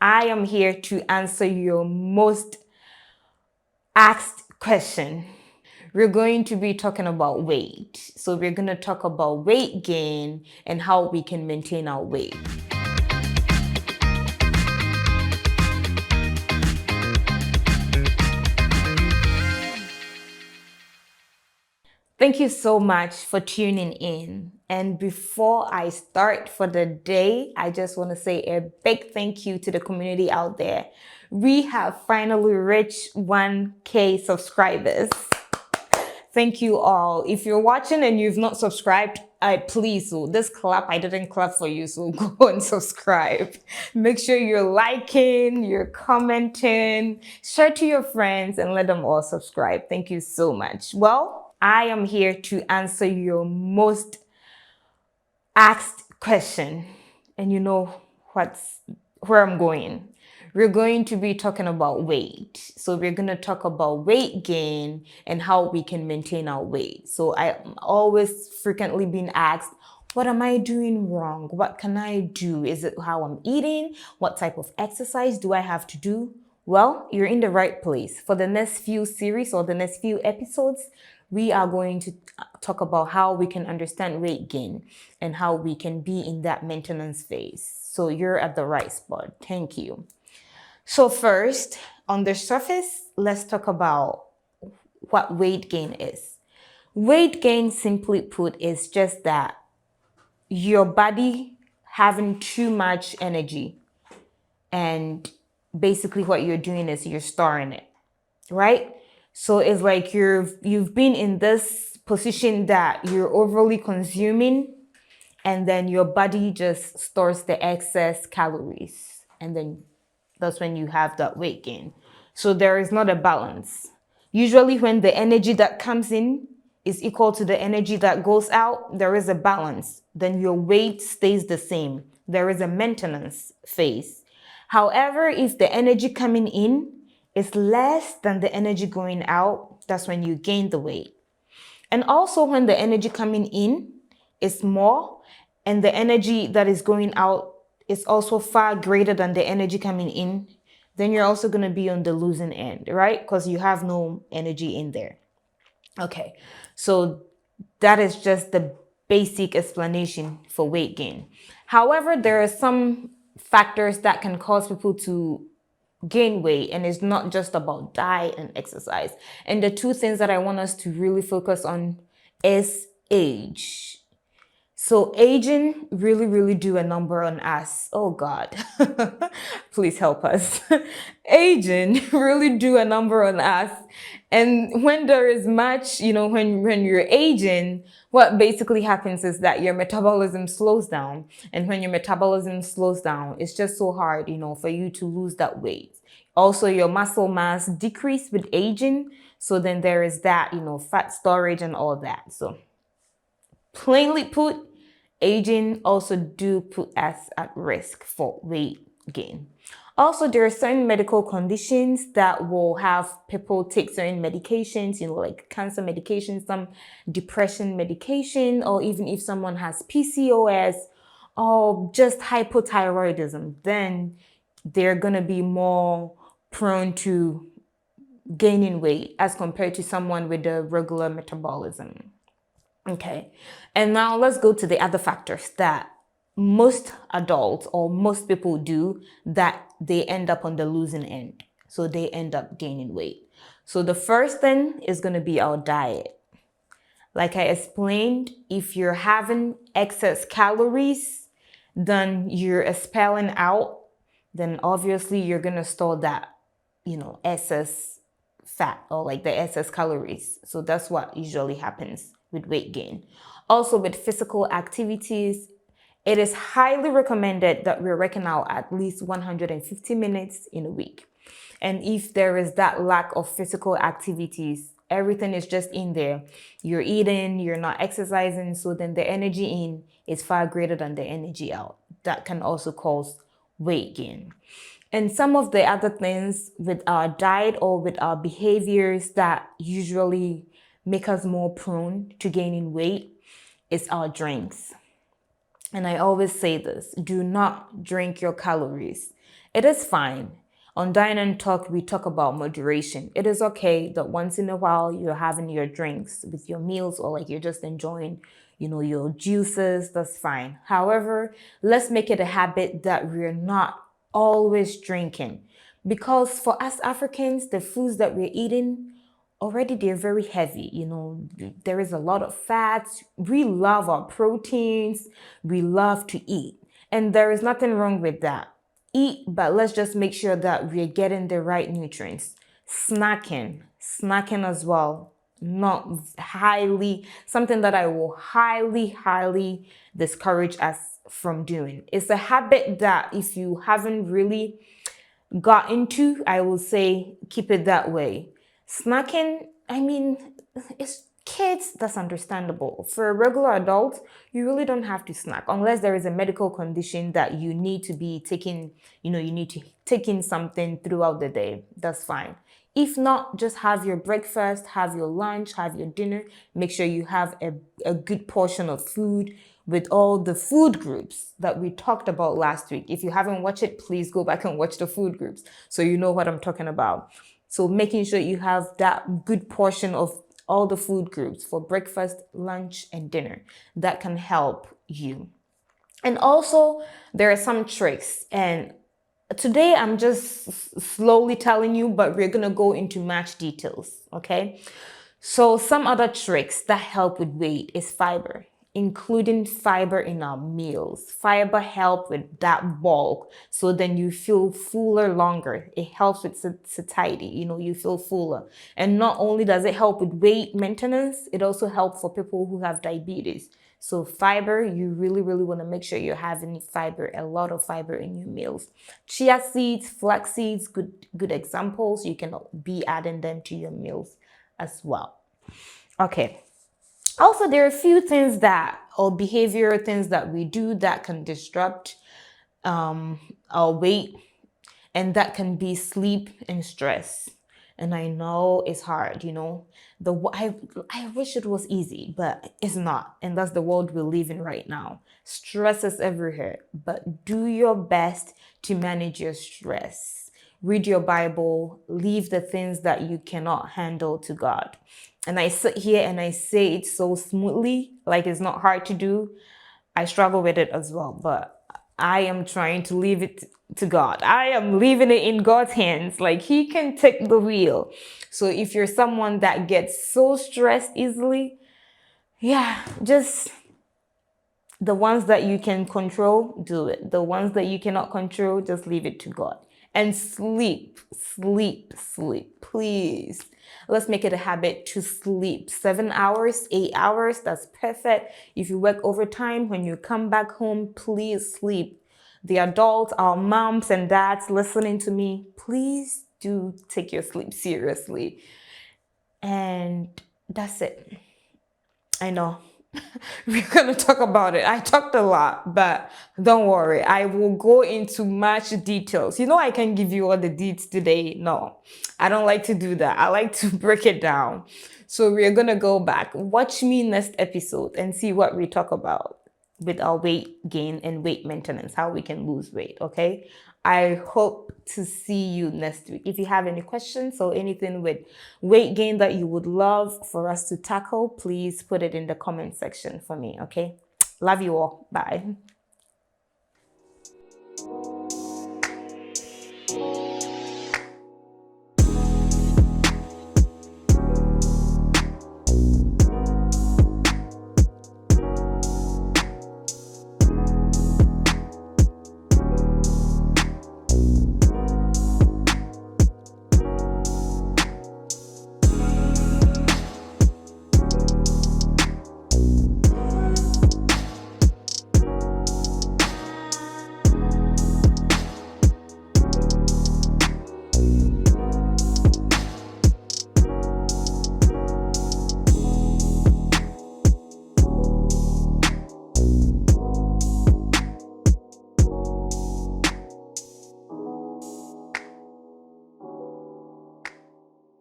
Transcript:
I am here to answer your most asked question. We're going to be talking about weight. So we're going to talk about weight gain and how we can maintain our weight. Thank you so much for tuning in. And before I start for the day, I just want to say a big thank you to the community out there. We have finally reached 1K subscribers. Thank you all. If you're watching and you've not subscribed, please, so this clap, I didn't clap for you, so go and subscribe. Make sure you're liking, you're commenting, share to your friends and let them all subscribe. Thank you so much. Well, I am here to answer your most asked question. And you know where I'm going. We're going to be talking about weight. So we're going to talk about weight gain and how we can maintain our weight. So I'm always frequently being asked, what am I doing wrong? What can I do? Is it how I'm eating? What type of exercise do I have to do? Well, you're in the right place. For the next few series or the next few episodes, we are going to talk about how we can understand weight gain and how we can be in that maintenance phase. So you're at the right spot. Thank you. So first, on the surface, let's talk about what weight gain is. Weight gain, simply put, is just that your body having too much energy, and basically what you're doing is you're storing it, right? So it's like you've been in this position that you're overly consuming, and then your body just stores the excess calories, and then that's when you have that weight gain. So there is not a balance. Usually when the energy that comes in is equal to the energy that goes out, there is a balance. Then your weight stays the same. There is a maintenance phase. However, if the energy coming in is less than the energy going out, that's when you gain the weight. And also when the energy coming in is more and the energy that is going out is also far greater than the energy coming in, then you're also going to be on the losing end, right? Because you have no energy in there. Okay, so that is just the basic explanation for weight gain. However, there are some factors that can cause people to gain weight, and it's not just about diet and exercise. And the two things that I want us to really focus on is age. So aging really do a number on us. Oh God, please help us. Aging really do a number on us. And when there is much, when you're aging, what basically happens is that your metabolism slows down. And when your metabolism slows down, it's just so hard, for you to lose that weight. Also, your muscle mass decrease with aging. So then there is that, fat storage and all that. So plainly put, aging also do put us at risk for weight gain. Also, there are certain medical conditions that will have people take certain medications, like cancer medication, some depression medication, or even if someone has PCOS or just hypothyroidism, then they're going to be more prone to gaining weight as compared to someone with a regular metabolism. Okay, and now let's go to the other factors that most adults or most people do that they end up on the losing end. So they end up gaining weight. So the first thing is going to be our diet. Like I explained, if you're having excess calories, then you're expelling out, then obviously you're going to store that, excess fat or like the excess calories. So that's what usually happens with weight gain. Also with physical activities, it is highly recommended that we're working out at least 150 minutes in a week. And if there is that lack of physical activities, everything is just in there. You're eating, you're not exercising, so then the energy in is far greater than the energy out. That can also cause weight gain. And some of the other things with our diet or with our behaviors that usually make us more prone to gaining weight is our drinks. And I always say this, do not drink your calories. It is fine. On Dine and Talk, we talk about moderation. It is okay that once in a while you're having your drinks with your meals, or like you're just enjoying, your juices. That's fine. However, let's make it a habit that we're not always drinking. Because for us Africans, the foods that we're eating already, they're very heavy. There is a lot of fats. We love our proteins. We love to eat. And there is nothing wrong with that. Eat, but let's just make sure that we're getting the right nutrients. Snacking as well. Not highly, something that I will highly discourage us from doing. It's a habit that if you haven't really got into, I will say keep it that way. Snacking, I mean, it's kids, that's understandable. For a regular adult, you really don't have to snack unless there is a medical condition that you need to be taking, you need to take in something throughout the day. That's fine. If not, just have your breakfast, have your lunch, have your dinner. Make sure you have a good portion of food with all the food groups that we talked about last week. If you haven't watched it, please go back and watch the food groups so you know what I'm talking about. So making sure you have that good portion of all the food groups for breakfast, lunch, and dinner. That can help you. And also, there are some tricks. And today I'm just slowly telling you, but we're going to go into much details, okay? So some other tricks that help with weight is fiber, including fiber in our meals. Fiber help with that bulk, so then you feel fuller longer. It helps with satiety, you feel fuller. And not only does it help with weight maintenance, it also helps for people who have diabetes. So fiber, you really want to make sure you're having fiber, a lot of fiber in your meals. Chia seeds, flax seeds, good examples. You can be adding them to your meals as well. Okay. Also, there are a few things or behavioral things that we do that can disrupt our weight, and that can be sleep and stress. And I know it's hard, I wish it was easy, but it's not. And that's the world we live in right now. Stress is everywhere, but do your best to manage your stress. Read your Bible, leave the things that you cannot handle to God. And I sit here and I say it so smoothly, like it's not hard to do. I struggle with it as well, but I am trying to leave it to God. I am leaving it in God's hands. Like He can take the wheel. So if you're someone that gets so stressed easily, just the ones that you can control, do it. The ones that you cannot control, just leave it to God. And sleep. Please. Let's make it a habit to sleep. 7 hours, 8 hours, that's perfect. If you work overtime, when you come back home, please sleep. The adults, our moms and dads listening to me, please do take your sleep seriously. And that's it. I know. We're going to talk about it. I talked a lot, but don't worry. I will go into much details. I can give you all the deets today. No, I don't like to do that. I like to break it down. So we're going to go back. Watch me next episode and see what we talk about with our weight gain and weight maintenance, how we can lose weight, okay? I hope to see you next week. If you have any questions or anything with weight gain that you would love for us to tackle, please put it in the comment section for me, okay? Love you all. Bye.